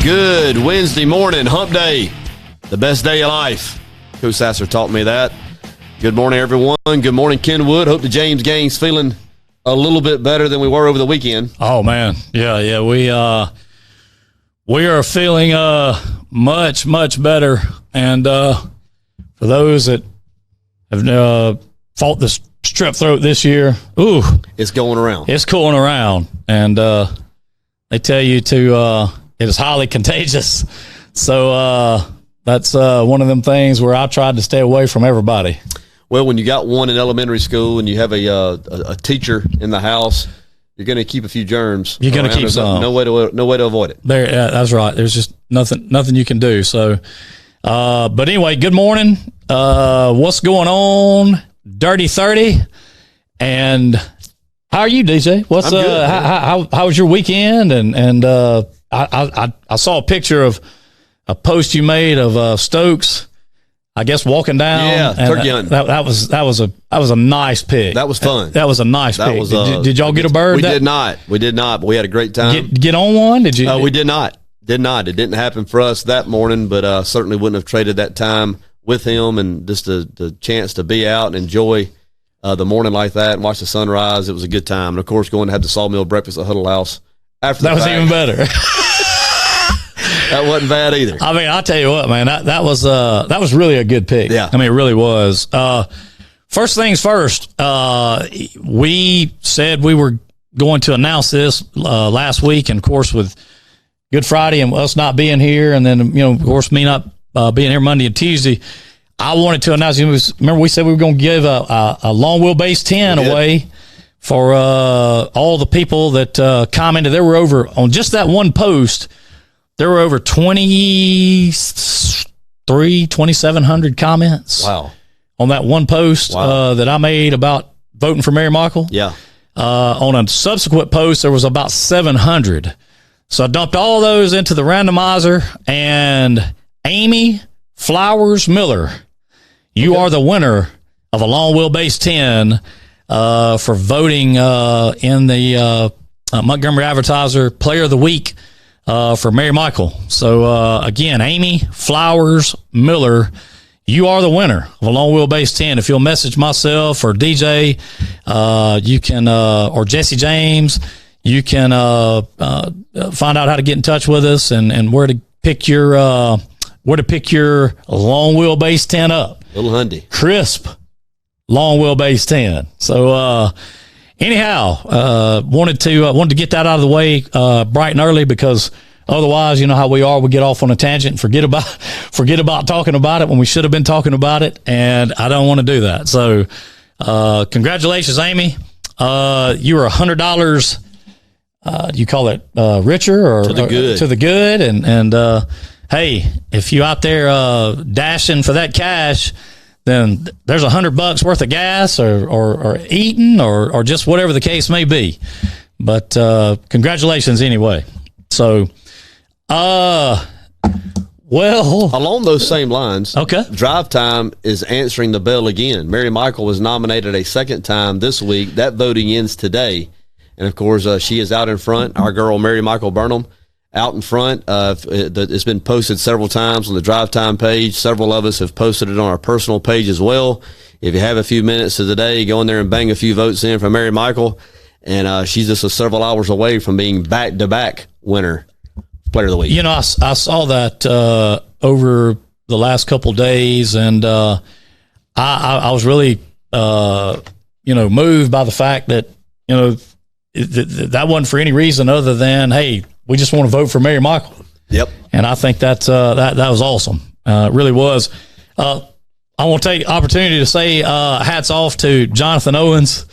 Good Wednesday morning, hump day, the best day of life. Coach Sasser taught me that. Good morning, everyone. Good morning, Kenwood. Hope the James gang's feeling a little bit better than we were over the weekend. Oh, man. Yeah. We are feeling much better. And for those that have fought the strep throat this year, it's going around. It's going around. And they tell you it is highly contagious. So that's one of them things where I tried to stay away from everybody. Well, when you got one in elementary school and you have a teacher in the house, you're going to keep a few germs. You're going to keep some. No way to avoid it. That's right. There's just nothing you can do. So, but anyway, good morning. What's going on? Dirty 30. And how are you, DJ? What's I'm good, how was your weekend? And I saw a picture of a post you made of Stokes, I guess, walking down. Yeah, turkey hunting. That was a nice pic. That was fun. That was a nice pic. Did y'all get a bird? We did not, but we had a great time. Get on one? Did you? We did not. It didn't happen for us that morning, but certainly wouldn't have traded that time with him and just the chance to be out and enjoy the morning like that and watch the sunrise. It was a good time. And of course, going to have the sawmill breakfast at Huddle House after that was even better. That wasn't bad either. I mean, I'll tell you what, man, that was really a good pick. Yeah. I mean, it really was. First things first, we said we were going to announce this last week, and of course with Good Friday and us not being here, and then, of course, me not being here Monday and Tuesday, I wanted to announce, remember we said we were going to give a long wheelbase 10 away for all the people that commented. There were over, on just that one post, there were over 2,700 comments. Wow. On that one post that I made about voting for Mary Michael. Yeah. On a subsequent post, there was about 700. So I dumped all those into the randomizer, and Amy Flowers Miller, you are the winner of a long wheelbase 10 for voting in the Montgomery Advertiser Player of the Week for Mary Michael. So again, Amy Flowers Miller, you are the winner of a long wheelbase 10. If you'll message myself or DJ, you can, or Jesse James, you can find out how to get in touch with us and where to pick your long wheelbase 10 up. Little Hundy. Crisp long wheelbase 10. So anyhow, wanted to get that out of the way bright and early, because otherwise, you know how we are. We get off on a tangent and forget about talking about it when we should have been talking about it, and I don't want to do that. So congratulations, Amy. You were $100. You call it richer or to the good? To the good, and hey, if you out there dashing for that cash, then there's $100 worth of gas or eating or just whatever the case may be. But congratulations anyway. So, well, along those same lines, okay. Drive Time is answering the bell again. Mary Michael was nominated a second time this week. That voting ends today. And, of course, she is out in front. Our girl, Mary Michael Burnham, out in front. It's been posted several times on the Drive Time page. Several of us have posted it on our personal page as well. If you have a few minutes of the day, go in there and bang a few votes in for Mary Michael. And she's just several hours away from being back-to-back winner, Player of the Week. I saw that over the last couple of days, and I was really, moved by the fact that, that wasn't for any reason other than, hey, we just want to vote for Mary Michael. Yep. And I think that was awesome. It really was. I want to take the opportunity to say hats off to Jonathan Owens.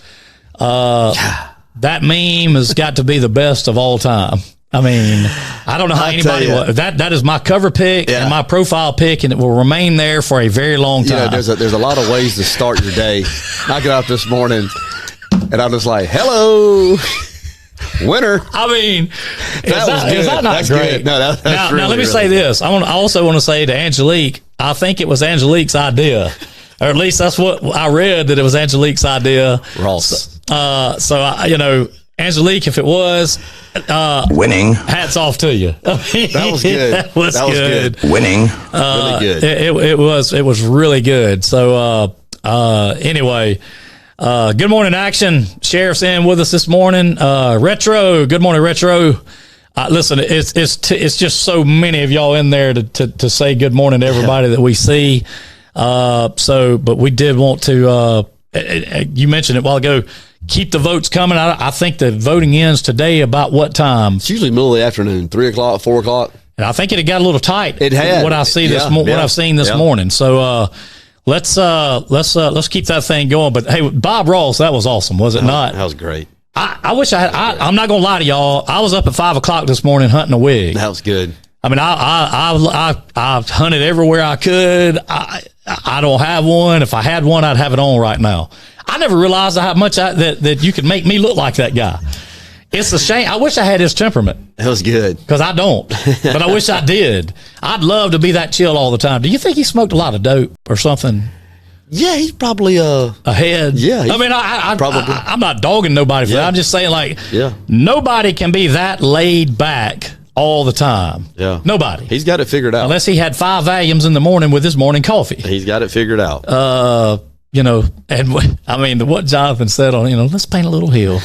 That meme has got to be the best of all time. I mean, I don't know how anybody will. That is my cover pick and my profile pick, and it will remain there for a very long time. There's a lot of ways to start your day. I got up this morning, and I'm just like, hello. Winner. I mean, is that not that's great? Good. No, that's now, really, let me really say this. I also want to say to Angelique, I think it was Angelique's idea, or at least that's what I read, that it was Angelique's idea. Ross. So Angelique, if it was winning, hats off to you. That was good. That was good. Winning, really good. It was really good. So anyway, good morning, action. Sheriff's in with us this morning. Retro, good morning, Retro. Listen, it's just so many of y'all in there to say good morning to everybody that we see. But we did want to. You mentioned it a while ago. Keep the votes coming. I think the voting ends today about what time? It's usually middle of the afternoon, 3 o'clock, 4 o'clock. And I think it got a little tight. It had. What I see what I've seen this morning. So let's keep that thing going. But hey, Bob Ross, that was awesome, was it not? That was great. I wish I had. I'm not gonna lie to y'all. I was up at 5 o'clock this morning hunting a wig. That was good. I mean, I hunted everywhere I could. I don't have one. If I had one, I'd have it on right now. I never realized how much that you could make me look like that guy. It's a shame. I wish I had his temperament. That was good. Because I don't. But I wish I did. I'd love to be that chill all the time. Do you think he smoked a lot of dope or something? Yeah, he's probably ahead. Yeah. I mean, probably. I'm not dogging nobody for that. I'm just saying, nobody can be that laid back all the time. Yeah. Nobody. He's got it figured out. Unless he had 5 Valiums in the morning with his morning coffee. He's got it figured out. And I mean, what Jonathan said on, let's paint a little hill.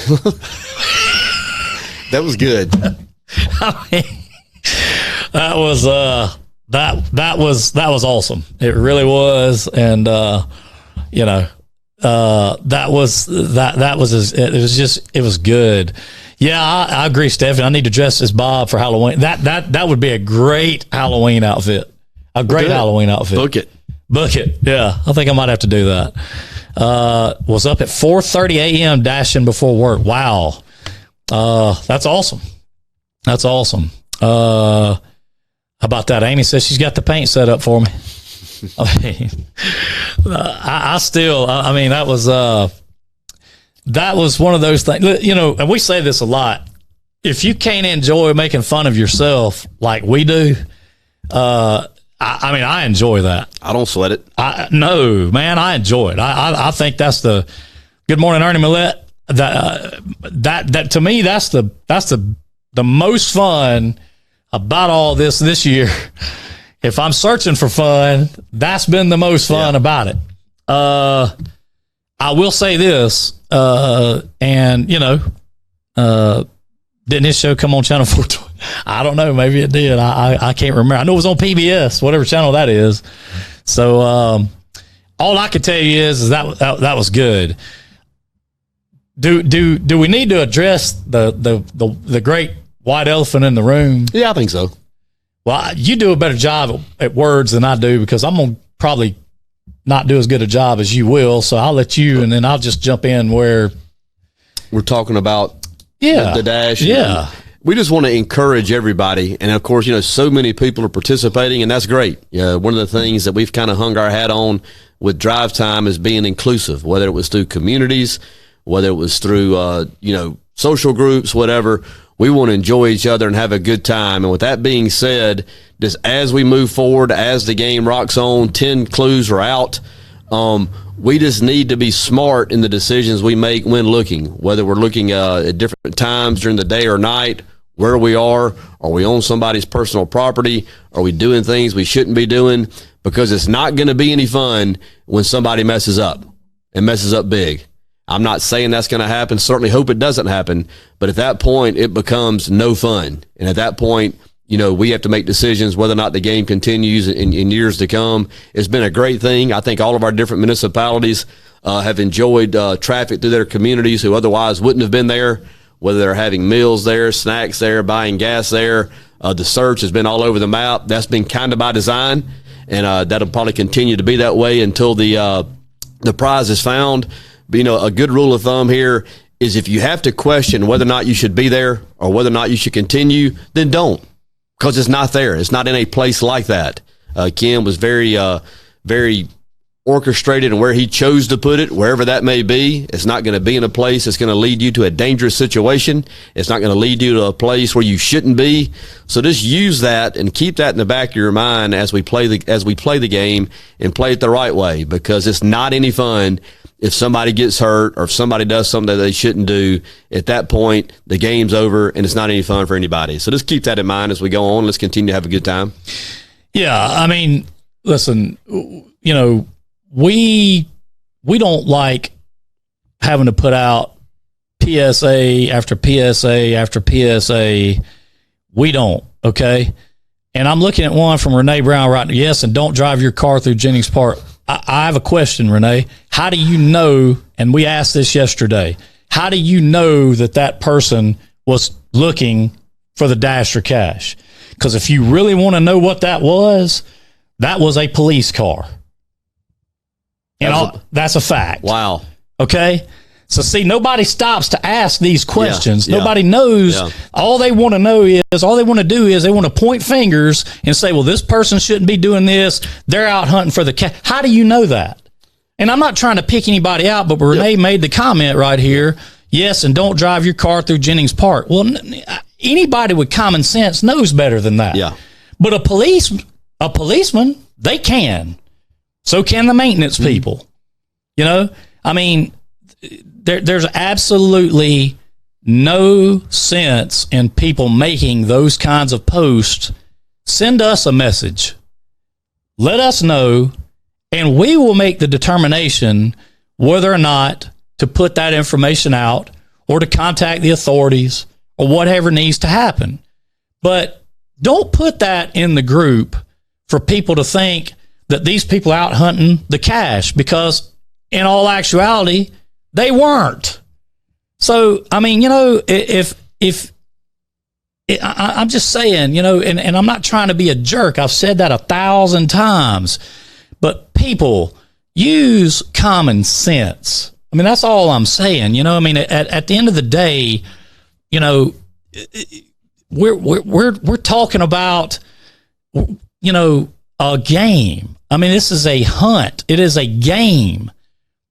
That was good. I mean, that was awesome. It really was. And, that was good. Yeah, I agree, Stephanie. I need to dress as Bob for Halloween. That would be a great Halloween outfit. A great Halloween outfit. Book it. Yeah, I think I might have to do that. Was up at 4:30 a.m. dashing before work. Wow. That's awesome. That's awesome. How about that? Amy says she's got the paint set up for me. I mean, that was one of those things, and we say this a lot. If you can't enjoy making fun of yourself like we do, I enjoy that. I don't sweat it. No, man, I enjoy it. I think that's the good morning, Ernie Millette. That to me, that's the most fun about all this year. If I'm searching for fun, that's been the most fun about it. I will say this, didn't his show come on Channel 420? I don't know. Maybe it did. I can't remember. I know it was on PBS, whatever channel that is. So all I can tell you is that was good. Do we need to address the great white elephant in the room? Yeah, I think so. Well, you do a better job at words than I do, because I'm going to probably not do as good a job as you will. So I'll let you, and then I'll just jump in where we're talking about the dash. Yeah. We just want to encourage everybody. And of course, so many people are participating, and that's great. One of the things that we've kind of hung our hat on with Drive Time is being inclusive, whether it was through communities, whether it was through, social groups, whatever. We want to enjoy each other and have a good time. And with that being said, just as we move forward, as the game rocks on, 10 clues are out. We just need to be smart in the decisions we make when looking, whether we're looking at different times during the day or night, where we are we on somebody's personal property? Are we doing things we shouldn't be doing? Because it's not going to be any fun when somebody messes up and messes up big. I'm not saying that's going to happen. Certainly hope it doesn't happen. But at that point, it becomes no fun. And at that point, we have to make decisions whether or not the game continues in years to come. It's been a great thing. I think all of our different municipalities have enjoyed traffic through their communities who otherwise wouldn't have been there, whether they're having meals there, snacks there, buying gas there. The search has been all over the map. That's been kind of by design, and that'll probably continue to be that way until the prize is found. But, a good rule of thumb here is if you have to question whether or not you should be there or whether or not you should continue, then don't, because it's not there. It's not in a place like that. Kim was very, very orchestrated in where he chose to put it, wherever that may be. It's not going to be in a place that's going to lead you to a dangerous situation. It's not going to lead you to a place where you shouldn't be. So just use that and keep that in the back of your mind as we play the game, and play it the right way, because it's not any fun if somebody gets hurt or if somebody does something that they shouldn't do, at that point, the game's over and it's not any fun for anybody. So just keep that in mind as we go on. Let's continue to have a good time. Yeah, I mean, listen, you know, we don't like having to put out PSA after PSA after PSA. We don't, okay? And I'm looking at one from Renee Brown right now. Yes, and don't drive your car through Jennings Park. I have a question, Renee. How do you know, and we asked this yesterday, how do you know that that person was looking for the Dasher cash? Because if you really want to know what that was a police car. And that's a fact. Wow. Okay? So, see, nobody stops to ask these questions. Yeah, nobody knows. Yeah. All they want to do is they want to point fingers and say, well, this person shouldn't be doing this. They're out hunting for the cat. How do you know that? And I'm not trying to pick anybody out, but Renee made the comment right here, yes, and don't drive your car through Jennings Park. Well, anybody with common sense knows better than that. Yeah. But a policeman, they can. So can the maintenance people. You know, I mean, there's absolutely no sense in people making those kinds of posts. Send us a message. Let us know, and we will make the determination whether or not to put that information out or to contact the authorities or whatever needs to happen. But don't put that in the group for people to think that these people are out hunting the cash, because in all actuality, they weren't. So, I mean, you know, I'm just saying, you know, and I'm not trying to be a jerk. I've said that 1,000 times. But people, use common sense. I mean, that's all I'm saying. You know, I mean, at the end of the day, you know, we're talking about, you know, a game. I mean, this is a hunt. It is a game.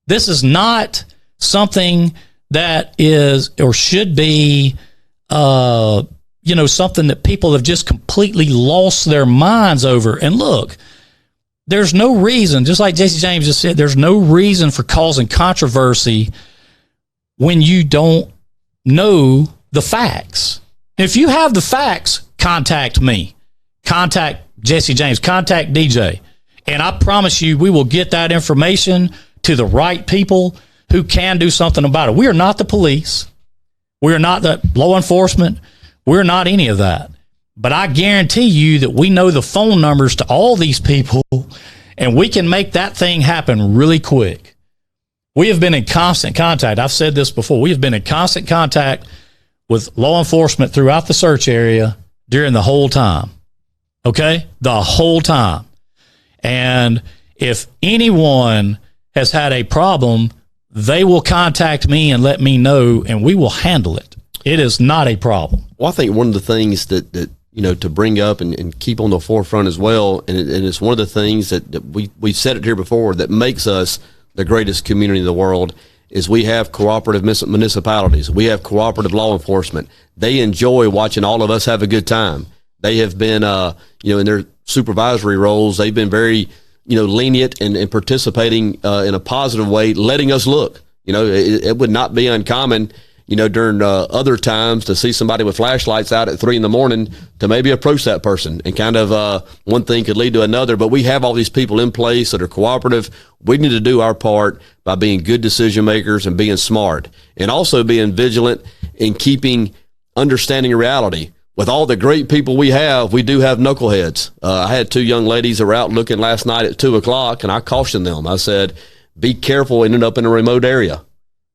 This is not something that is or should be, you know, something that people have just completely lost their minds over. And look, there's no reason, just like Jesse James just said, there's no reason for causing controversy when you don't know the facts. If you have the facts, contact me, contact Jesse James, contact DJ, and I promise you we will get that information to the right people who can do something about it. We are not the police. We are not the law enforcement. We're not any of that. But I guarantee you that we know the phone numbers to all these people, and we can make that thing happen really quick. We have been in constant contact. I've said this before. We have been in constant contact with law enforcement throughout the search area during the whole time. Okay? The whole time. And if anyone has had a problem, they will contact me and let me know, and we will handle it. It is not a problem. Well, I think one of the things that you know, to bring up and keep on the forefront as well, and it's one of the things that we've said it here before, that makes us the greatest community in the world, is we have cooperative municipalities. We have cooperative law enforcement. They enjoy watching all of us have a good time. They have been, you know, in their supervisory roles, they've been very, you know, lenient and participating in a positive way, letting us look. You know, it would not be uncommon, you know, during other times to see somebody with flashlights out at 3 a.m. to maybe approach that person, and kind of one thing could lead to another. But we have all these people in place that are cooperative. We need to do our part by being good decision makers and being smart, and also being vigilant in keeping understanding reality. With all the great people we do have knuckleheads. I had 2 young ladies that were out looking last night at 2:00, and I cautioned them. I said, be careful ending up in a remote area,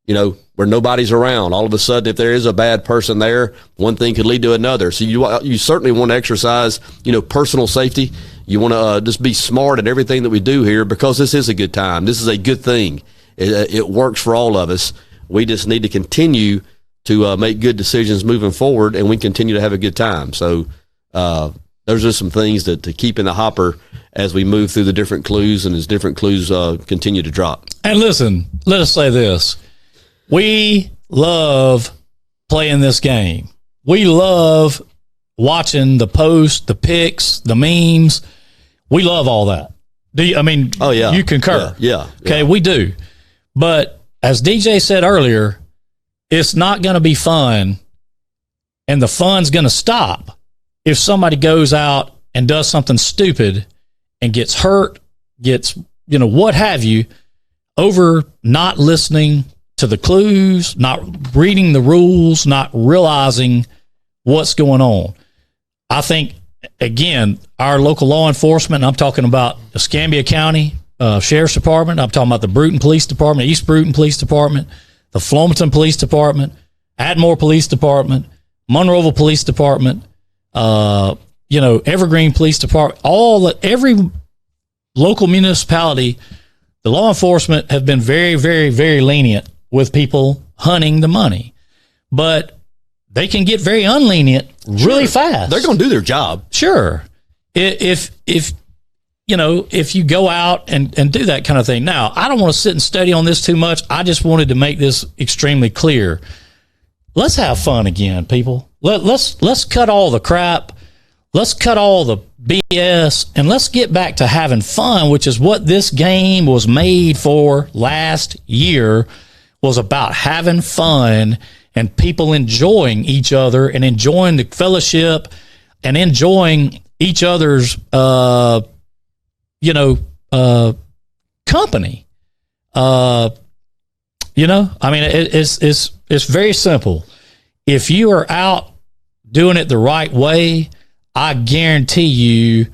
you know, where nobody's around. All of a sudden, if there is a bad person there, one thing could lead to another. So you certainly want to exercise, you know, personal safety. You want to just be smart in everything that we do here, because this is a good time. This is a good thing. It works for all of us. We just need to continue to make good decisions moving forward, and we continue to have a good time. So those are some things to keep in the hopper as we move through the different clues, and as different clues continue to drop. And listen, let us say this. We love playing this game. We love watching the posts, the pics, the memes. We love all that. Do you? I mean, oh yeah, you concur? Yeah. Okay, we do. But as DJ said earlier, it's not going to be fun, and the fun's going to stop if somebody goes out and does something stupid and gets hurt, gets, what have you, over not listening to the clues, not reading the rules, not realizing what's going on. I think, again, our local law enforcement, I'm talking about Escambia County Sheriff's Department, I'm talking about the Bruton Police Department, East Bruton Police Department, the Flomaton Police Department, Atmore Police Department, Monroeville Police Department, Evergreen Police Department, every local municipality, the law enforcement have been very, very, very lenient with people hunting the money. But they can get very unlenient really fast. They're going to do their job. Sure. If you go out and do that kind of thing. Now, I don't want to sit and study on this too much. I just wanted to make this extremely clear. Let's have fun again, people. Let's cut all the crap. Let's cut all the BS, and let's get back to having fun, which is what this game was made for last year, was about having fun and people enjoying each other and enjoying the fellowship and enjoying each other's, company. It's very simple. If you are out doing it the right way, I guarantee you,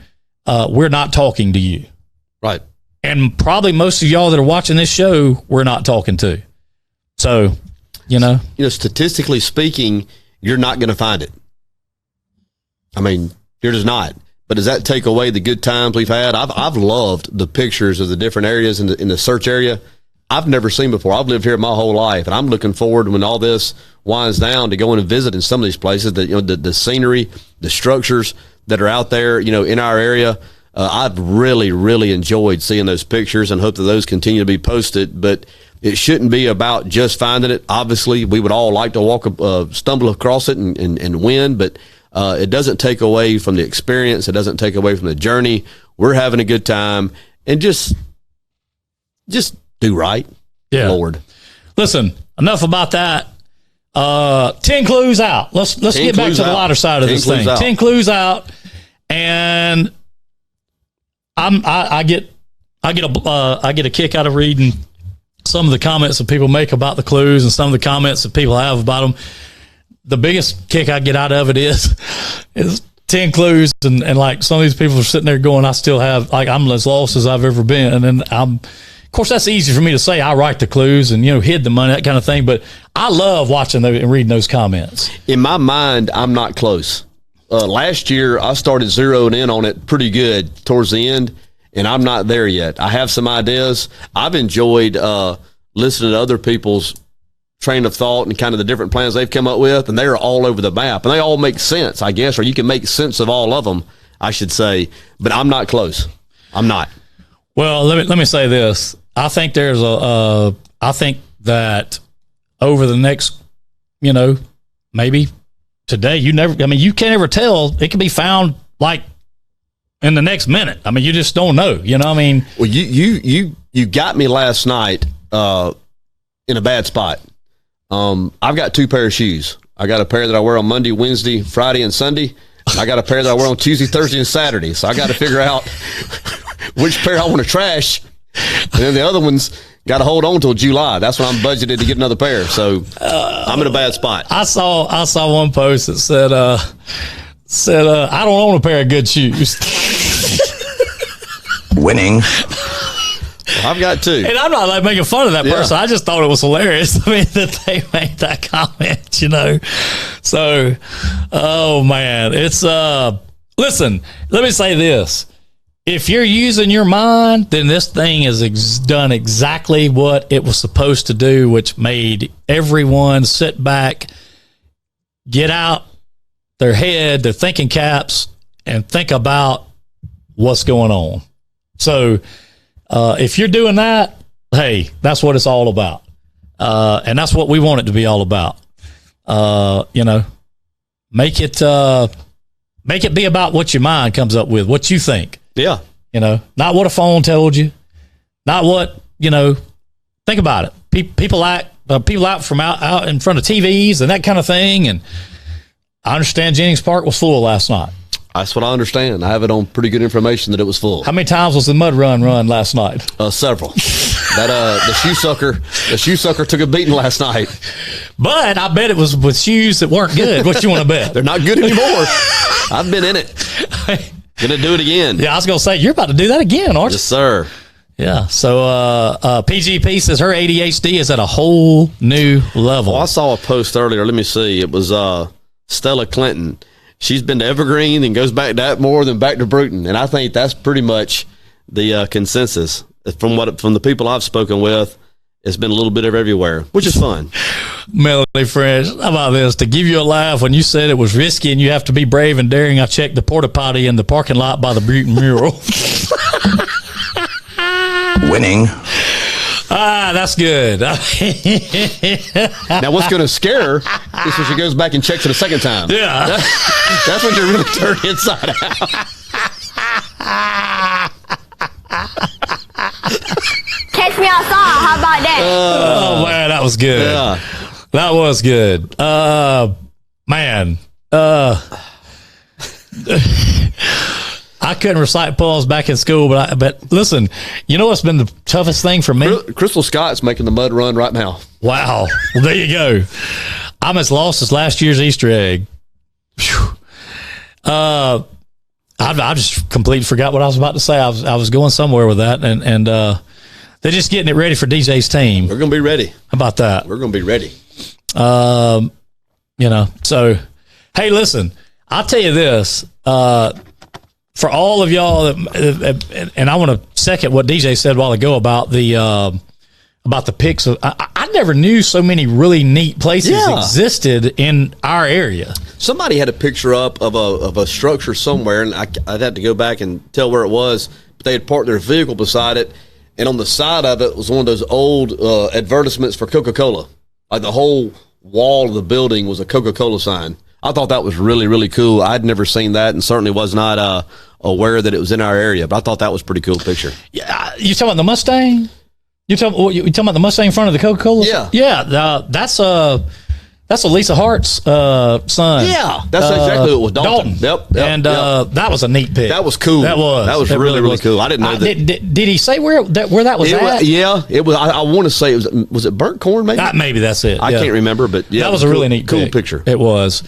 we're not talking to you. Right. And probably most of y'all that are watching this show, we're not talking to. So, statistically speaking, you're not going to find it. I mean, you're just not. But does that take away the good times we've had? I've loved the pictures of the different areas in the search area. I've never seen before. I've lived here my whole life, and I'm looking forward when all this winds down to going and visit in some of these places. That the scenery, the structures that are out there, in our area. I've really, really enjoyed seeing those pictures, and hope that those continue to be posted. But it shouldn't be about just finding it. Obviously, we would all like to stumble across it and win, but it doesn't take away from the experience. It doesn't take away from the journey. We're having a good time, and just do right. Yeah. Lord. Listen, enough about that. 10 clues out. Let's get back to the lighter side of this thing. 10 clues out, and I get a kick out of reading some of the comments that people make about the clues and some of the comments that people have about them. The biggest kick I get out of it is 10 clues, and like some of these people are sitting there going, I still have, like, I'm as lost as I've ever been. And then of course, that's easy for me to say. I write the clues and, hid the money, that kind of thing. But I love watching and reading those comments. In my mind, I'm not close. Last year, I started zeroing in on it pretty good towards the end, and I'm not there yet. I have some ideas. I've enjoyed listening to other people's train of thought and kind of the different plans they've come up with, and they're all over the map. And they all make sense, I guess, or you can make sense of all of them, I should say. But I'm not close. I'm not. Well, let me say this. I think I think that over the next, maybe today, you can't ever tell. It can be found like in the next minute. I mean, you just don't know. Well, you got me last night in a bad spot. I've got 2 pair of shoes. I got a pair that I wear on Monday, Wednesday, Friday, and Sunday. I got a pair that I wear on Tuesday, Thursday, and Saturday. So I got to figure out which pair I want to trash, and then the other ones got to hold on till July. That's when I'm budgeted to get another pair. So I'm in a bad spot. I saw one post that said I don't own a pair of good shoes. Winning. Well, I've got 2. And I'm not like making fun of that person. I just thought it was hilarious. I mean, that they made that comment, So, oh man, it's listen, let me say this. If you're using your mind, then this thing has done exactly what it was supposed to do, which made everyone sit back, get out their head, their thinking caps, and think about what's going on. So, if you're doing that, hey, that's what it's all about. And that's what we want it to be all about. Make it be about what your mind comes up with, what you think. Yeah. Not what a phone told you, not what, Think about it. People out from out in front of TVs and that kind of thing. And I understand Jennings Park was full last night. That's what I understand. I have it on pretty good information that it was full. How many times was the mud run last night? Several. The shoe sucker took a beating last night. But I bet it was with shoes that weren't good. What you want to bet? They're not good anymore. I've been in it. Gonna do it again. Yeah, I was gonna say you're about to do that again, aren't you? Yes, sir. Yeah. So PGP says her ADHD is at a whole new level. Well, I saw a post earlier. Let me see. It was Stella Clinton. She's been to Evergreen and goes back to Atmore, then back to Bruton, and I think that's pretty much the consensus from the people I've spoken with. It's been a little bit of everywhere, which is fun. Melody French, how about this? To give you a laugh, when you said it was risky and you have to be brave and daring, I checked the porta potty in the parking lot by the Bruton mural. Winning. That's good. Now, what's going to scare her is when she goes back and checks it a second time. Yeah. That's when you really turn inside out. Catch me outside. How about that? Oh, man, that was good. Yeah. That was good. Man. I couldn't recite poems back in school, but listen, you know what's been the toughest thing for me? Crystal Scott's making the mud run right now. Wow. Well, there you go. I'm as lost as last year's Easter egg. Phew. I just completely forgot what I was about to say. I was going somewhere with that, and they're just getting it ready for DJ's team. We're going to be ready. How about that? We're going to be ready. So, hey, listen, I'll tell you this, for all of y'all, and I want to second what DJ said a while ago about the picks. I never knew so many really neat places existed in our area. Somebody had a picture up of a structure somewhere, and I'd have to go back and tell where it was, but they had parked their vehicle beside it, and on the side of it was one of those old advertisements for Coca-Cola. Like the whole wall of the building was a Coca-Cola sign. I thought that was really, really cool. I'd never seen that and certainly was not aware that it was in our area, but I thought that was a pretty cool picture. Yeah, you talking about the Mustang? You talking about the Mustang in front of the Coca-Cola? Yeah. Yeah, that's Lisa Hart's son. Yeah, that's exactly what it was. Dalton. Yep. And that was a neat pic. That was cool. That was really, really cool. I didn't know that. Did he say where that was at? It was. I want to say it was it burnt corn? Maybe. Maybe that's it. I can't remember, but yeah, that was a really neat, cool picture. It was.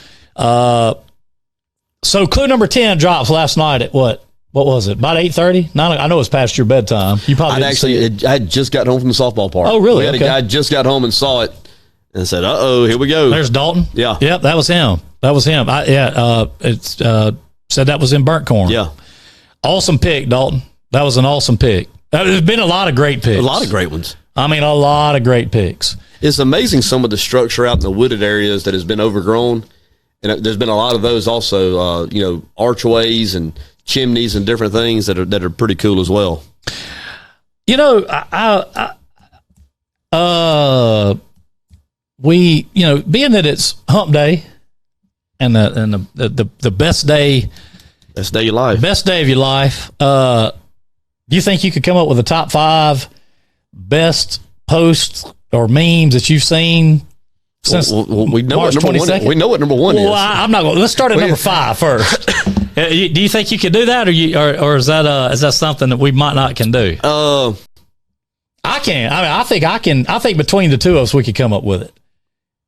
So clue number 10 drops last night at what? What was it? About 8:30? I know it's past your bedtime. You probably I had just got home from the softball park. Oh, really? A guy just got home and saw it and said, "Uh-oh, here we go." There's Dalton. Yeah. Yep, that was him. Said that was in burnt corn. Yeah. Awesome pick, Dalton. That was an awesome pick. There's been a lot of great picks. A lot of great ones. I mean, a lot of great picks. It's amazing some of the structure out in the wooded areas that has been overgrown. And there's been a lot of those also, archways and chimneys and different things that are pretty cool as well. Being that it's Hump Day and the best day of your life. Best day of your life. Do you think you could come up with a top 5 best posts or memes that you've seen? Since we know March what number 22nd? We know what number 1 is. Well, I'm not going. Let's start at number 5 first. Do you think you could do that, or is that something that we might not can do? I can. I mean, I think I can. I think between the two of us, we could come up with it.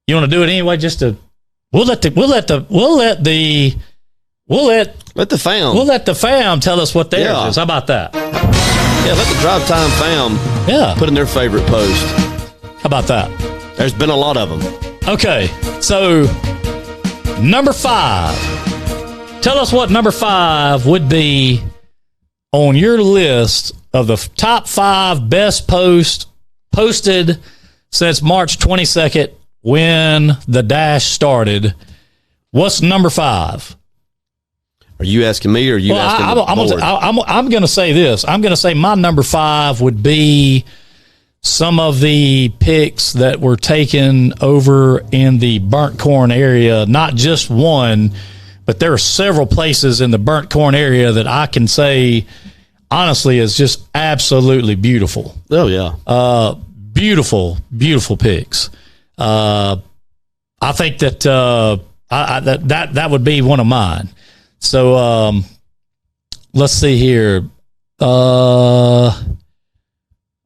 You want to do it anyway? Just to we'll let the fam tell us what theirs is. How about that? Yeah, let the Drive Time fam put in their favorite post. How about that? There's been a lot of them. Okay, so number 5. Tell us what number 5 would be on your list of the top 5 best posts posted since March 22nd when the dash started. What's number 5? Are you asking me or are you asking I'm going to say this. I'm going to say my number 5 would be some of the pics that were taken over in the burnt corn area. Not just one, but there are several places in the burnt corn area that I can say honestly is just absolutely beautiful. Oh yeah. beautiful, beautiful picks. I think that that would be one of mine. So let's see here. I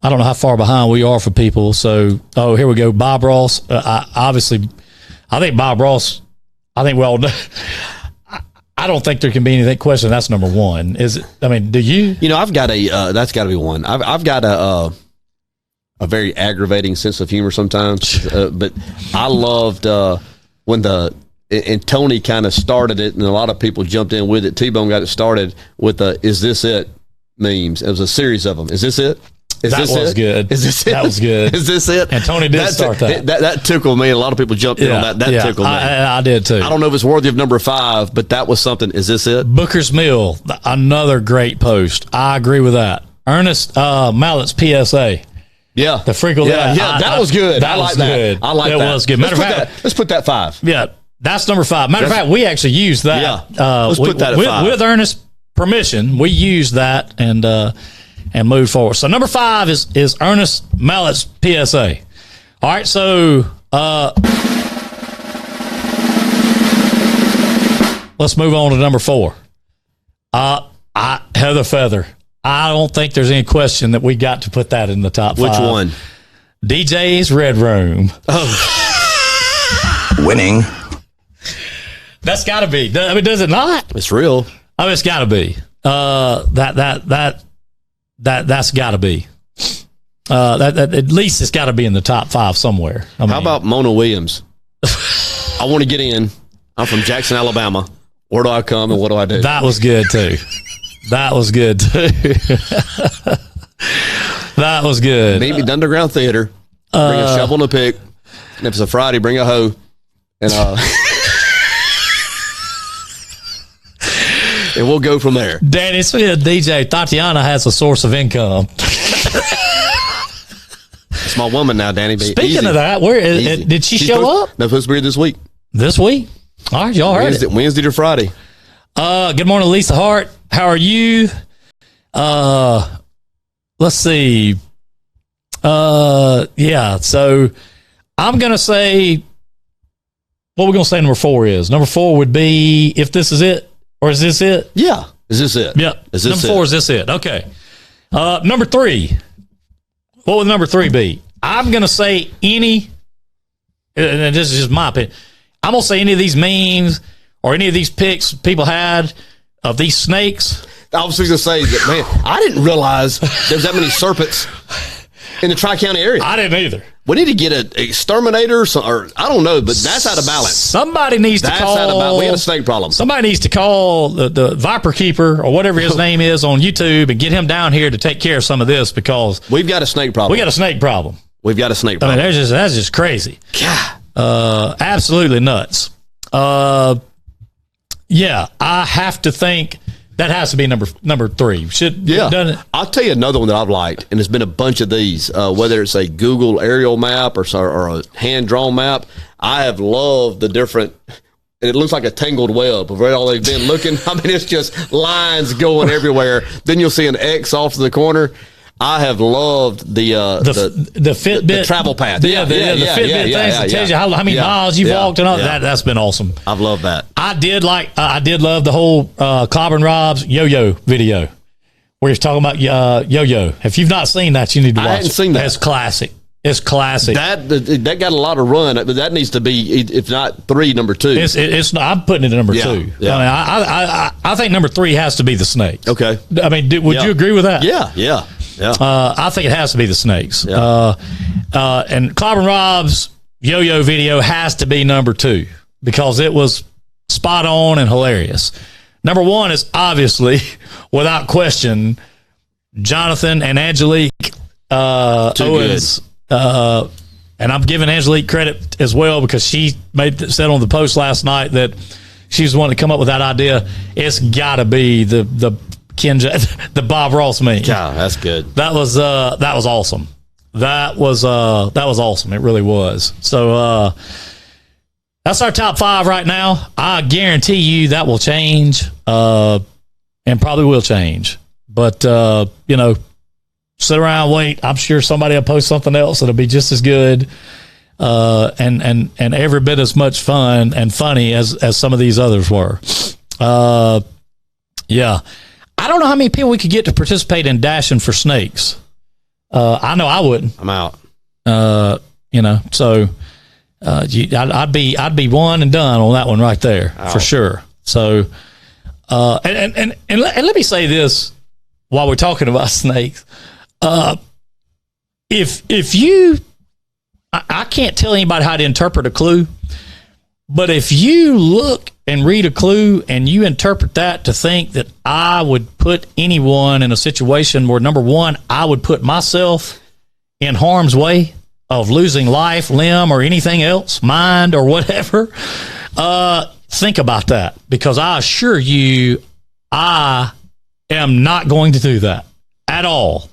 don't know how far behind we are for people. So, here we go. Bob Ross. I think Bob Ross. I think we all know. I don't think there can be anything question. That's number one. Is it? I mean, do you? I've got that's got to be one. I've got a very aggravating sense of humor sometimes, but I loved when and Tony kind of started it, and a lot of people jumped in with it. T-Bone got it started with the "Is this it?" memes. It was a series of them. Is this it? That was good. Is this it? That was good. Is this it? And Tony did start that. That tickled me. A lot of people jumped in on that. That tickled me. I did too. I don't know if it's worthy of number 5, but that was something. Is this it? Booker's Mill, another great post. I agree with that. Ernest Mallett's PSA. Yeah. The freakle. That was good. That was good. I like that. That was good. Matter of fact, let's put that 5. Yeah, that's number 5. Matter of fact, we actually used that. Yeah. Let's put that at 5. With Ernest's permission, we used that and moved forward. So number 5 is Ernest Mallett's PSA. All right, so let's move on to number 4. Heather Feather. I don't think there's any question that we got to put that in the top 5. Which one? DJ's Red Room. Oh. Winning. That's got to be. I mean, does it not? It's real. I mean, it's got to be. That's got to be. That at least it's got to be in the top 5 somewhere. How about Mona Williams? I want to get in. I'm from Jackson, Alabama. Where do I come and what do I do? That was good too. That was good too. That was good. Meet me at the Underground Theater. Bring a shovel and a pick. And if it's a Friday, bring a hoe. And and we'll go from there. Danny, speaking of DJ, Tatiana has a source of income. It's my woman now, Danny. Speaking of that, did she show up? No, supposed to be here this week. This week? All right, y'all heard it. Wednesday to Friday. Good morning, Lisa Hart. How are you? Let's see. Yeah, so I'm going to say, what we're going to say number 4 is. Number 4 would be, if this is it, or is this it? Yeah. Is this it? Yep. Is this number 4, is this it? Okay. Number 3. What would number 3 be? I'm going to say any, and this is just my opinion, I'm going to say any of these memes or any of these pics people had of these snakes. I was just going to say that, man, I didn't realize there's that many serpents in the Tri-County area. I didn't either. We need to get an exterminator, or I don't know, but that's out of balance. Somebody needs to call. Out of balance. We had a snake problem. Somebody needs to call the Viper Keeper or whatever his name is on YouTube and get him down here to take care of some of this, because we've got a snake problem. We got a snake problem. We've got a snake problem. I mean, that's just crazy. God. Absolutely nuts. Yeah, I have to think that has to be number 3. I'll tell you another one that I've liked, and there's been a bunch of these, whether it's a Google aerial map or a hand-drawn map. I have loved the different, and it looks like a tangled web of where all they've been looking. I mean, it's just lines going everywhere. Then you'll see an X off to the corner. I have loved the Fitbit, the travel path. The Fitbit things that tells you how many miles you've walked and all that. That's been awesome. I've loved that. I did love the whole Clobber and Rob's yo-yo video where he's talking about yo-yo. If you've not seen that, you need to watch it. I hadn't seen that. It's classic. It's classic. That got a lot of run, but that needs to be, if not 3, number 2. It's not, I'm putting it at number 2. Yeah. I mean, I think number 3 has to be the snakes. Okay. I mean, would you agree with that? Yeah. I think it has to be the snakes. Yeah. And Clobber and Rob's yo-yo video has to be number 2 because it was spot on and hilarious. Number 1 is obviously, without question, Jonathan and Angelique Owens. And I'm giving Angelique credit as well because she said on the post last night that she's the one to come up with that idea. It's got to be the Bob Ross meme. Yeah, that's good. That was awesome. That was awesome. It really was. So that's our top 5 right now. I guarantee you that will change, and probably will change. But sit around, wait. I'm sure somebody will post something else that'll be just as good, and every bit as much fun and funny as some of these others were. Yeah. I don't know how many people we could get to participate in dashing for snakes. I know I wouldn't. I'm out. So I'd be one and done on that one right there for sure. So, and let me say this while we're talking about snakes. If you, I can't tell anybody how to interpret a clue, but if you look and read a clue and you interpret that to think that I would put anyone in a situation where, number one, I would put myself in harm's way of losing life, limb, or anything else, mind, or whatever, think about that, because I assure you, I am not going to do that at all.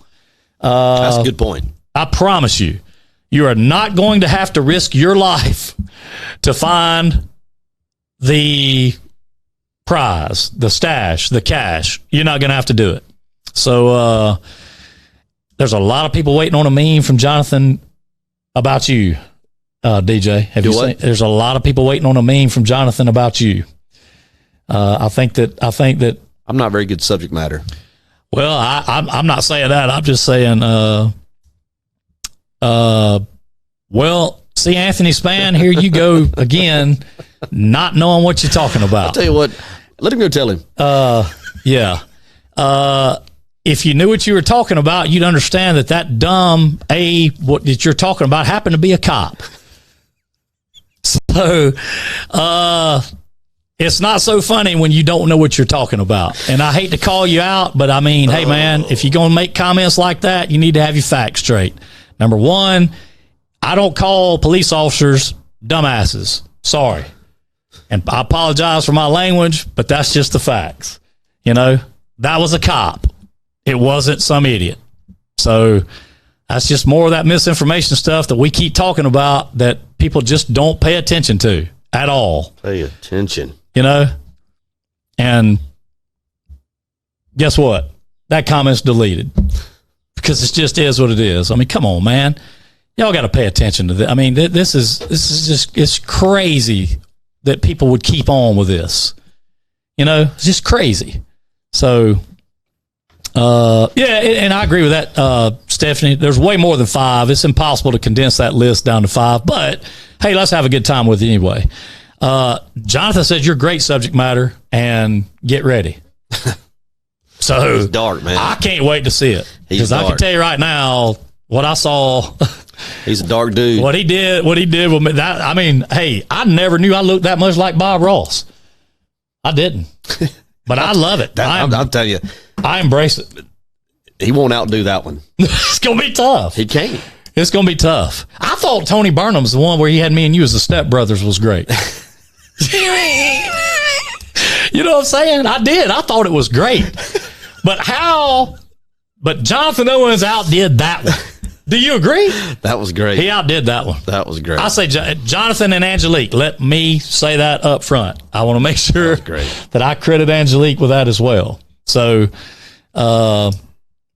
That's a good point. I promise you, you are not going to have to risk your life to find the prize, the stash, the cash. You're not going to have to do it. So there's a lot of people waiting on a meme from Jonathan about you, DJ. Have you seen? There's a lot of people waiting on a meme from Jonathan about you. I think that I'm not very good subject matter. Well, I'm not saying that. I'm just saying, well, see, Anthony Spann, here you go again, not knowing what you're talking about. I'll tell you what, let him go tell him. Yeah. If you knew what you were talking about, you'd understand that dumb what that you're talking about happened to be a cop. So, it's not so funny when you don't know what you're talking about. And I hate to call you out, but I mean, hey man, if you're going to make comments like that, you need to have your facts straight. Number one, I don't call police officers dumbasses. Sorry. And I apologize for my language, but that's just the facts. That was a cop. It wasn't some idiot. So that's just more of that misinformation stuff that we keep talking about that people just don't pay attention to at all. Pay attention. And guess what? That comment's deleted because it just is what it is. I mean, come on, man. Y'all got to pay attention to this. I mean, this is just, it's crazy that people would keep on with this. It's just crazy. So, and I agree with that, Stephanie. There's way more than 5. It's impossible to condense that list down to 5. But hey, let's have a good time with it anyway. Jonathan says you're great subject matter, and get ready. So it's dark, man. I can't wait to see it, because I can tell you right now what I saw. He's a dark dude. What he did with me. That, I mean, hey, I never knew I looked that much like Bob Ross. I didn't, but I love it. I'll tell you, I embrace it. He won't outdo that one. It's gonna be tough. He can't. It's gonna be tough. I thought Tony Burnham's the one where he had me and you as the stepbrothers was great. You know what I'm saying? I did. I thought it was great. But Jonathan Owens outdid that one. Do you agree? That was great. He outdid that one. That was great. I say Jonathan and Angelique. Let me say that up front. I want to make sure that I credit Angelique with that as well. So we're not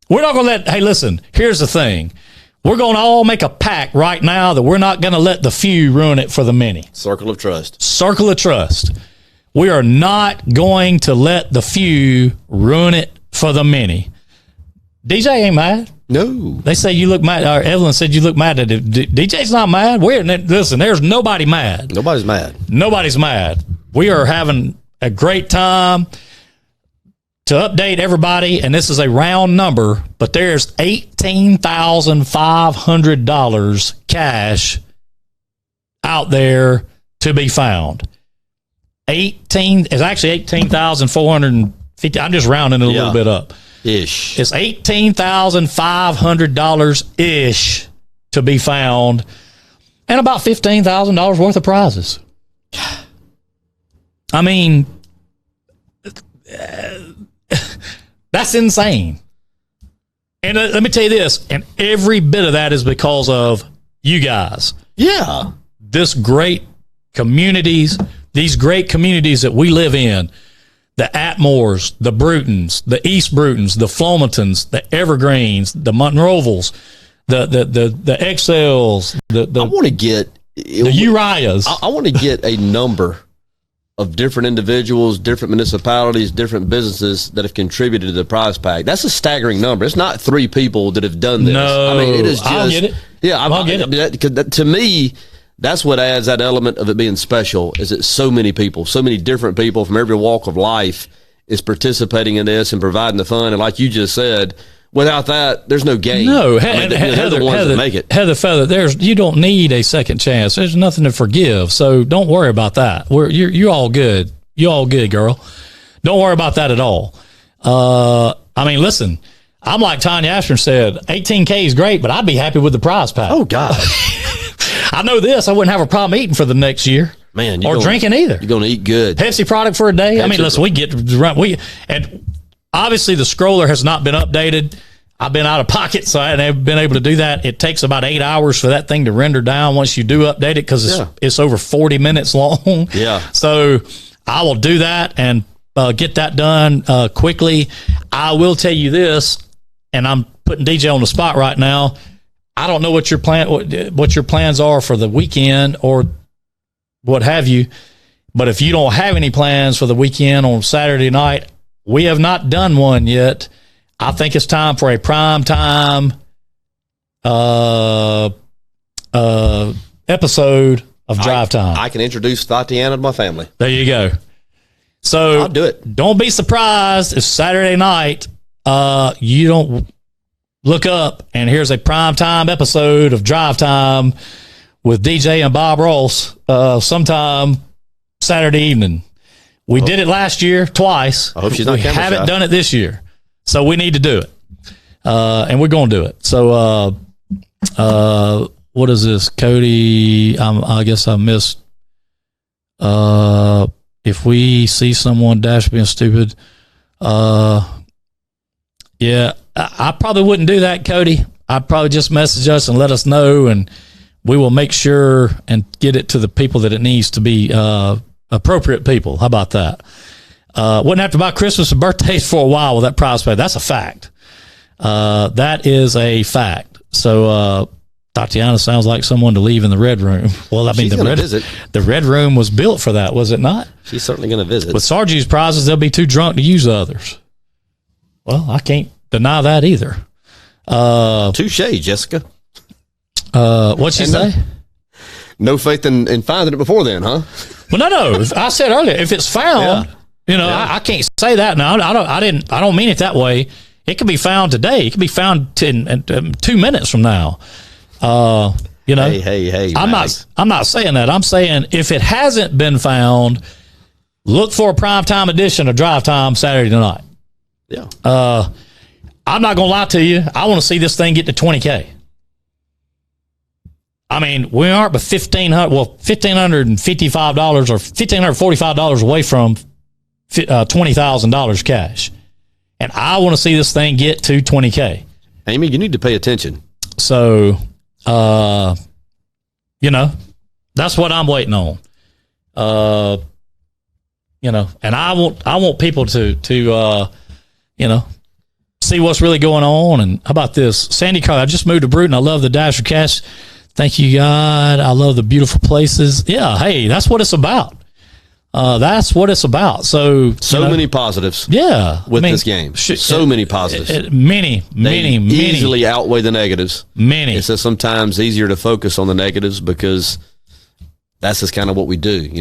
going to let, hey, listen, here's the thing. We're going to all make a pact right now that we're not going to let the few ruin it for the many. Circle of trust. Circle of trust. We are not going to let the few ruin it for the many. DJ ain't mad. No. They say you look mad. Or Evelyn said you look mad at it. DJ's not mad. Listen, there's nobody mad. Nobody's mad. Nobody's mad. We are having a great time. To update everybody, and this is a round number, but there's $18,500 cash out there to be found. It's actually 18,450. I'm just rounding it a little bit up. Ish. It's $18,500 ish to be found, and about $15,000 worth of prizes. I mean, that's insane. And let me tell you this, and every bit of that is because of you guys. Yeah. These great communities that we live in, the Atmores, the Brutons, the East Brutons, the Flomatons, the Evergreens, the Monrovals, the Excels, I want to get the Uriahs. I want to get a number of different individuals, different municipalities, different businesses that have contributed to the prize pack. That's a staggering number. It's not 3 people that have done this. No, I mean, it is just. I'll get it. Yeah, I'll get it. To me, that's what adds that element of it being special. Is that so many people, so many different people from every walk of life is participating in this and providing the fun. And like you just said, without that, there's no game. No, they're the ones that make it. Heather Feather, you don't need a second chance. There's nothing to forgive, so don't worry about that. You're all good. You're all good, girl. Don't worry about that at all. I mean, listen, I'm like Tanya Ashburn said, 18K is great, but I'd be happy with the prize pack. Oh, God. I know this. I wouldn't have a problem eating for the next year. Man, or drinking either. You're going to eat good. Pepsi product for a day. I mean, listen, and obviously the scroller has not been updated. I've been out of pocket, so I haven't been able to do that. It takes about 8 hours for that thing to render down once you do update it because it's over 40 minutes long. Yeah. So I will do that and get that done quickly. I will tell you this, and I'm putting DJ on the spot right now. I don't know what your plans are for the weekend or what have you, but if you don't have any plans for the weekend on Saturday night, we have not done one yet. I think it's time for a prime time episode of Drive Time. I can introduce Tatiana to my family. There you go. So I'll do it. Don't be surprised if Saturday night you don't look up and here's a prime time episode of Drive Time with DJ and Bob Ross sometime Saturday evening. We did it last year twice. I hope she's not camera shy. We haven't done it this year. So we need to do it. And we're going to do it. So what is this? Cody, I guess I missed. If we see someone dash being stupid, yeah, I probably wouldn't do that, Cody. I'd probably just message us and let us know, and we will make sure and get it to the people that it needs to be appropriate people. How about that? Wouldn't have to buy Christmas and birthdays for a while with that prize pack. That's a fact. That is a fact. So Tatiana sounds like someone to leave in the red room. Well, I mean, the red room was built for that, was it not? She's certainly going to visit. With Sargie's prizes, they'll be too drunk to use others. Well, I can't deny that either. Touche, Jessica. What'd she say? No faith in finding it before then, huh? Well, no. I said earlier, if it's found, I can't say that now. I don't mean it that way. It could be found today. It could be found in 2 minutes from now. Hey. I'm not saying that. I'm saying if it hasn't been found, look for a primetime edition of Drive Time Saturday night. Yeah. I'm not gonna lie to you. I want to see this thing get to 20K. I mean, we aren't but $1,555 or $1,545 away from $20,000 cash, and I want to see this thing get to 20K. Amy, you need to pay attention. So, that's what I'm waiting on. And I want people to see what's really going on. And how about this? Sandy Carr, I just moved to Bruton. I love the Dasher Cash. Thank you, God. I love the beautiful places. Yeah, hey, that's what it's about. That's what it's about. So many positives. Yeah, with this game. Many positives. Many easily outweigh the negatives. Many. It's just sometimes easier to focus on the negatives because that's just kind of what we do. We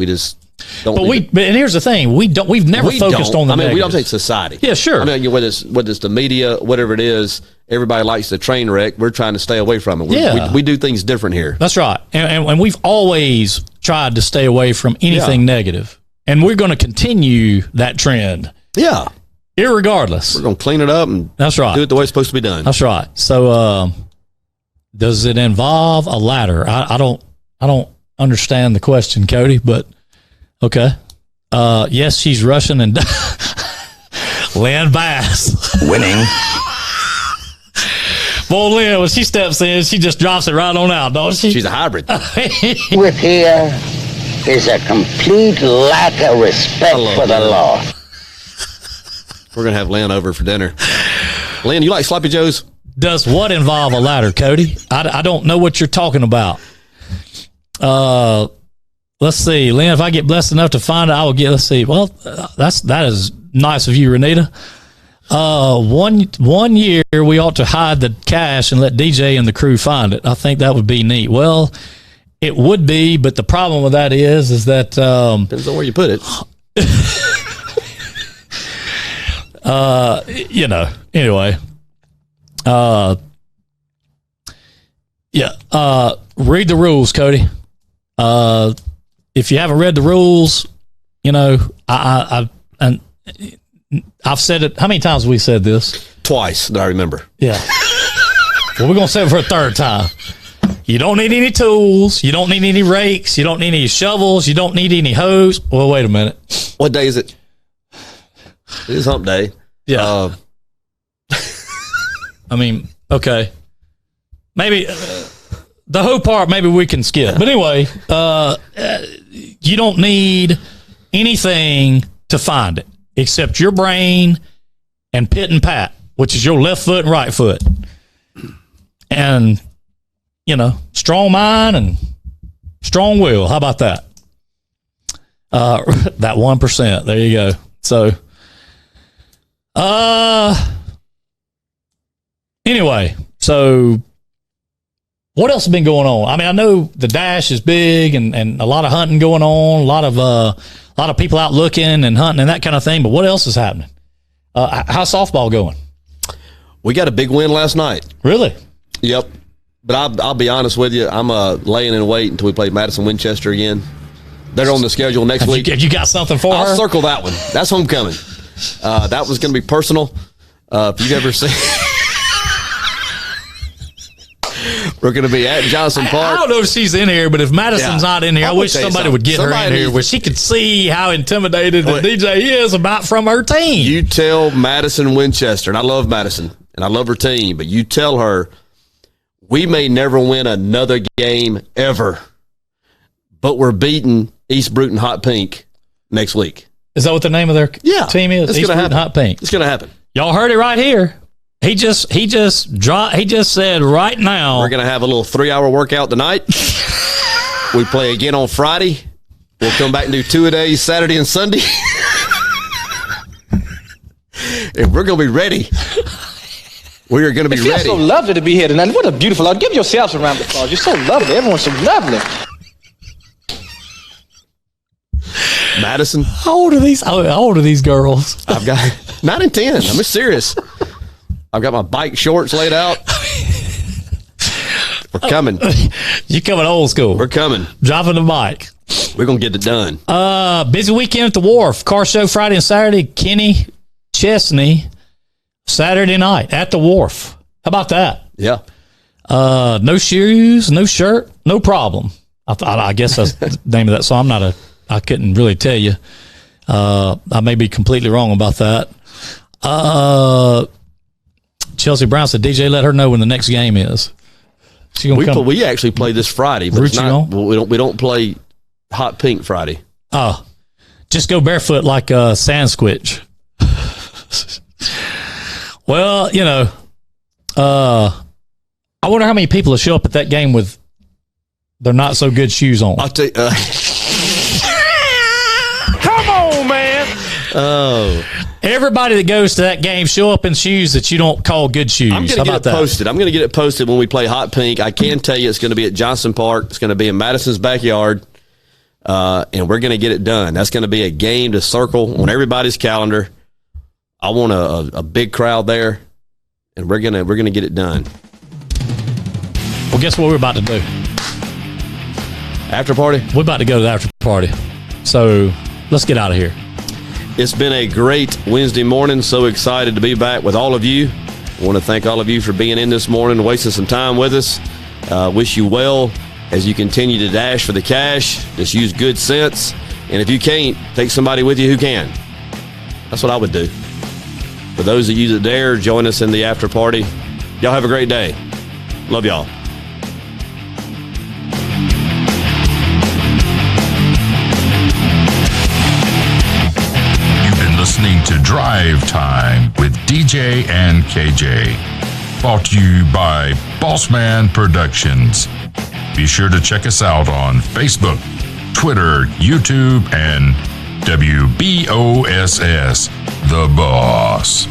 just don't. But here's the thing: we've never focused on the negatives. We don't take society. Yeah, sure. I mean, whether it's the media, whatever it is, everybody likes the train wreck. We're trying to stay away from it. We do things different here. That's right, and we've always tried to stay away from anything negative, and we're going to continue that trend. Yeah, irregardless, we're going to clean it up and that's right. Do it the way it's supposed to be done. That's right. So, does it involve a ladder? I don't understand the question, Cody, but okay. Yes, she's Russian and Lynn Bass winning. Boy, Lynn, when she steps in, she just drops it right on out, don't she? She's a hybrid. With here is a complete lack of respect for the law. We're going to have Lynn over for dinner. Lynn, you like Sloppy Joe's? Does what involve a ladder, Cody? I don't know what you're talking about. Let's see, Lynn. If I get blessed enough to find it, I will get. Let's see. Well, that is nice of you, Renita. One year we ought to hide the cash and let DJ and the crew find it. I think that would be neat. Well, it would be, but the problem with that is that depends on where you put it. Anyway. Read the rules, Cody. If you haven't read the rules, I've said it. How many times have we said this? Twice that I remember. Yeah. Well, we're going to say it for a third time. You don't need any tools. You don't need any rakes. You don't need any shovels. You don't need any hose. Well, wait a minute. What day is it? It is Hump Day. Yeah. Okay. Maybe the whole part, maybe we can skip. But anyway, you don't need anything to find it except your brain and pit and pat, which is your left foot and right foot. And, strong mind and strong will. How about that? That 1%. There you go. So, anyway, so what else has been going on? I mean, I know the dash is big and a lot of hunting going on, a lot of people out looking and hunting and that kind of thing. But what else is happening? How's softball going? We got a big win last night. Really? Yep. But I'll be honest with you. I'm laying in wait until we play Madison Winchester again. They're on the schedule next week. Have you got something for her? I'll circle that one. That's homecoming. That was going to be personal. If you've ever seen... We're going to be at Johnson Park. I don't know if she's in here, but if Madison's not in here, I wish somebody would get her in here where she could see how intimidated the DJ is from her team. You tell Madison Winchester, and I love Madison, and I love her team, but you tell her, we may never win another game ever, but we're beating East Bruton Hot Pink next week. Is that what the name of their team is? East Bruton Hot Pink. It's going to happen. Y'all heard it right here. He just said right now. We're going to have a little 3-hour workout tonight. We play again on Friday. We'll come back and do 2-a-days Saturday and Sunday. And we're going to be ready. We are going to be ready. It feels so lovely to be here tonight. What a beautiful Lord. Give yourselves a round of applause. You're so lovely. Everyone's so lovely. Madison. How old are these girls? I've got 9 and 10. I'm serious. I've got my bike shorts laid out. We're coming. You coming old school. We're coming. Dropping the bike. We're going to get it done. Busy weekend at the Wharf. Car show Friday and Saturday. Kenny Chesney Saturday night at the Wharf. How about that? Yeah. No shoes, no shirt, no problem. I guess that's the name of that song. I couldn't really tell you. I may be completely wrong about that. Chelsea Brown said, DJ, let her know when the next game is. We actually play this Friday, but it's not, we don't play Hot Pink Friday. Oh, just go barefoot like Sasquatch. Well, I wonder how many people will show up at that game with their not so good shoes on. I'll tell you. Come on, man. Oh. Everybody that goes to that game show up in shoes that you don't call good shoes. I'm going to get it posted. I'm going to get it posted when we play Hot Pink. I can tell you it's going to be at Johnson Park. It's going to be in Madison's backyard. And we're going to get it done. That's going to be a game to circle on everybody's calendar. I want a big crowd there, and we're gonna get it done. Well, guess what we're about to do? After party? We're about to go to the after party. So let's get out of here. It's been a great Wednesday morning. So excited to be back with all of you. I want to thank all of you for being in this morning, wasting some time with us. Wish you well as you continue to dash for the cash. Just use good sense. And if you can't, take somebody with you who can. That's what I would do. For those of you that dare, join us in the after party. Y'all have a great day. Love y'all. You've been listening to Drive Time with DJ and KJ. Brought to you by Bossman Productions. Be sure to check us out on Facebook, Twitter, YouTube, and WBOSS, The Boss.